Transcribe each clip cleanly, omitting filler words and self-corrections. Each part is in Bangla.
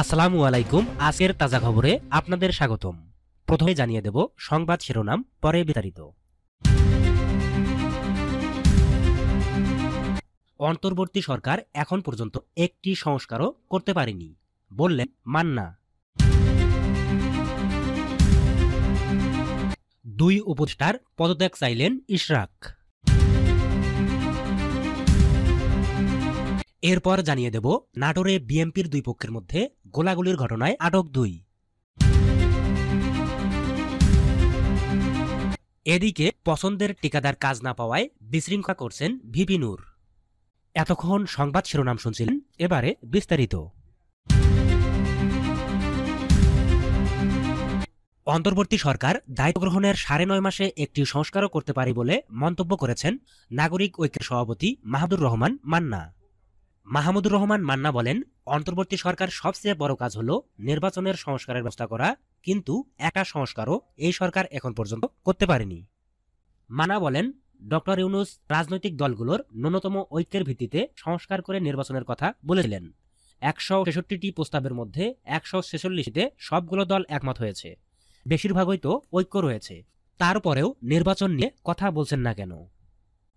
আসসালামু আলাইকুম। আজকের তাজা খবরে আপনাদের স্বাগতম। প্রথমে জানিয়ে দেব সংবাদ শিরোনাম, পরে বিস্তারিত। অন্তর্বর্তী সরকার এখন পর্যন্ত একটি সংস্কারও করতে পারেনি, বললেন মান্না। দুই উপদেষ্টার পদত্যাগ চাইলেন ইশরাক। এরপর জানিয়ে দেব নাটোরে বিএনপির দুই পক্ষের মধ্যে গোলাগুলির ঘটনায় আটক 2। এদিকে পছন্দের ঠিকাদার কাজ না পাওয়ায় বিশৃঙ্খলা করছেন ভিপি নূর। এতক্ষণ সংবাদ শিরোনাম শুনছিলেন, এবারে বিস্তারিত। অন্তর্বর্তী সরকার দায়িত্ব গ্রহণের 9.5 মাসে একটি সংস্কারও করতে পারে বলে মন্তব্য করেছেন নাগরিক ঐক্যের সভাপতি মাহমুদুর রহমান মান্না। মাহমুদুর রহমান মান্না বলেন, অন্তর্বর্তী সরকার সবচেয়ে বড় কাজ হলো নির্বাচনের সংস্কারের ব্যবস্থা করা, কিন্তু একটা সংস্কারও এই সরকার এখন পর্যন্ত করতে পারেনি। মান্না বলেন, ডক্টর ইউনূস রাজনৈতিক দলগুলোর ন্যূনতম ঐক্যের ভিত্তিতে সংস্কার করে নির্বাচনের কথা বলেছিলেন। 166টি প্রস্তাবের মধ্যে 146টিতে সবগুলো দল একমত হয়েছে, বেশিরভাগই তো ঐক্য রয়েছে। তারপরেও নির্বাচন নিয়ে কথা বলছেন না কেন?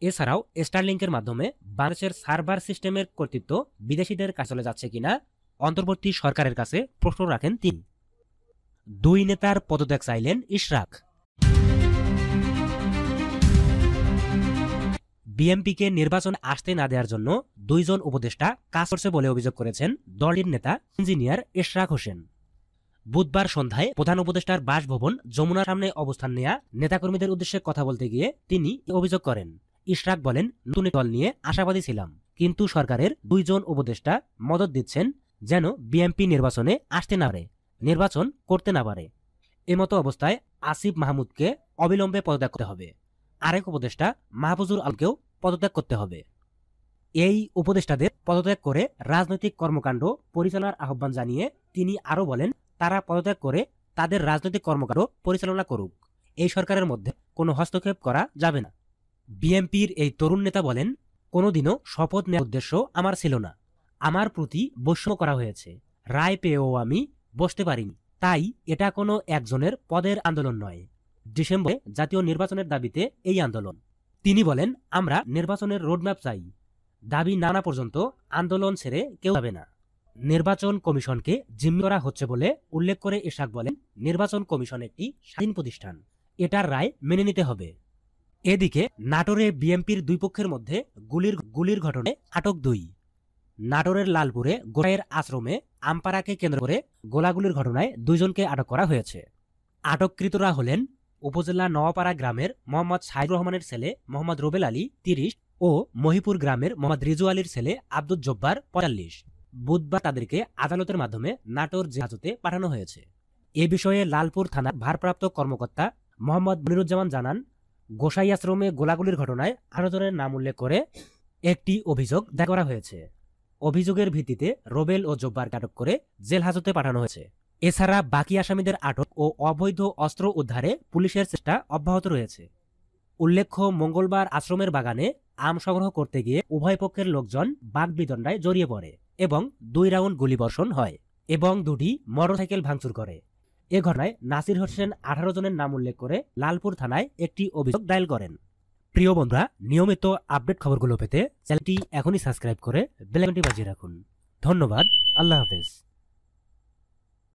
এছাড়াও স্টারলিংকের মাধ্যমে বাংলাদেশের সার্ভার সিস্টেমের কর্তৃত্ব বিদেশিদের কাছে চলে যাচ্ছে কিনা অন্তর্বর্তী সরকারের কাছে প্রশ্ন রাখেন তিনি। দুই নেতার পদত্যাগ চাইলেন ইশরাক। বিএনপিকে নির্বাচনে আসতে না দেওয়ার জন্য 2 জন উপদেষ্টা কাজ করছে বলে অভিযোগ করেছেন দলটির নেতা ইঞ্জিনিয়ার ইশরাক হোসেন। বুধবার সন্ধ্যায় প্রধান উপদেষ্টার বাসভবন যমুনার সামনে অবস্থান নেয়া নেতাকর্মীদের উদ্দেশ্যে কথা বলতে গিয়ে তিনি অভিযোগ করেন। ইশরাক বলেন, নতুন দল নিয়ে আশাবাদী ছিলাম, কিন্তু সরকারের 2 জন উপদেষ্টা মদত দিচ্ছেন যেন বিএনপি নির্বাচনে আসতে না পারে, নির্বাচন করতে না পারে। এমতো অবস্থায় আসিফ মাহমুদকে অবিলম্বে পদত্যাগ করতে হবে, আরেক উপদেষ্টা মাহফুজুর আলমকেও পদত্যাগ করতে হবে। এই উপদেষ্টাদের পদত্যাগ করে রাজনৈতিক কর্মকাণ্ড পরিচালনার আহ্বান জানিয়ে তিনি আরও বলেন, তারা পদত্যাগ করে তাদের রাজনৈতিক কর্মকাণ্ড পরিচালনা করুক, এই সরকারের মধ্যে কোনো হস্তক্ষেপ করা যাবে না। বিএনপির এই তরুণ নেতা বলেন, কোনোদিনও শপথ নেওয়ার উদ্দেশ্য আমার ছিল না, আমার প্রতি বৈষম্য করা হয়েছে, রায় পেয়েও আমি বসতে পারিনি, তাই এটা কোনো একজনের পদের আন্দোলন নয়। ডিসেম্বরে জাতীয় নির্বাচনের দাবিতে এই আন্দোলন। তিনি বলেন, আমরা নির্বাচনের রোডম্যাপ চাই, দাবি না আনা পর্যন্ত আন্দোলন ছেড়ে কেউ যাবে না। নির্বাচন কমিশনকে জিম্মি করা হচ্ছে বলে উল্লেখ করে ইশরাক বলেন, নির্বাচন কমিশন একটি স্বাধীন প্রতিষ্ঠান, এটার রায় মেনে নিতে হবে। এদিকে নাটোরে বিএনপির দুই পক্ষের মধ্যে গুলির ঘটনায় আটক 2। নাটোরের লালপুরে গোসাইয়ের আশ্রমে আমপাড়াকে কেন্দ্র করে গোলাগুলির ঘটনায় 2 জনকে আটক করা হয়েছে। আটককৃতরা হলেন উপজেলা নওয়াপাড়া গ্রামের মোহাম্মদ সাইদুর রহমানের ছেলে মোহাম্মদ রুবেল আলী 30 ও মহিপুর গ্রামের মোহাম্মদ রিজু আলীর ছেলে আব্দুল জব্বার 45। বুধবার তাদেরকে আদালতের মাধ্যমে নাটোর জেলহাজতে পাঠানো হয়েছে। এ বিষয়ে লালপুর থানার ভারপ্রাপ্ত কর্মকর্তা মোহাম্মদ মনিরুজ্জামান জানান, গোসাই আশ্রমে গোলাগুলির ঘটনায় 18 জনের নাম উল্লেখ করে একটি অভিযোগ দায়ের করা হয়েছে। অভিযোগের ভিত্তিতে রুবেল ও জব্বারকে আটক করে জেলহাজতে পাঠানো হয়েছে। এছাড়া বাকি আসামিদের আটক ও অবৈধ অস্ত্র উদ্ধারে পুলিশের চেষ্টা অব্যাহত রয়েছে। উল্লেখ্য, মঙ্গলবার আশ্রমের বাগানে আম সংগ্রহ করতে গিয়ে উভয় পক্ষের লোকজন বাগবিতণ্ডায় জড়িয়ে পড়ে এবং 2 রাউন্ড গুলিবর্ষণ হয় এবং 2টি মোটরসাইকেল ভাঙচুর করে। এ ঘটনায় নাসির হোসেন 18 জনের নাম উল্লেখ করে লালপুর থানায় একটি অভিযোগ দায়ের করেন। প্রিয় বন্ধুরা, নিয়মিত আপডেট খবরগুলো পেতে চ্যানেলটি এখনই সাবস্ক্রাইব করে বেল আইকনটি বাজিয়ে রাখুন। ধন্যবাদ। আল্লাহ হাফেজ।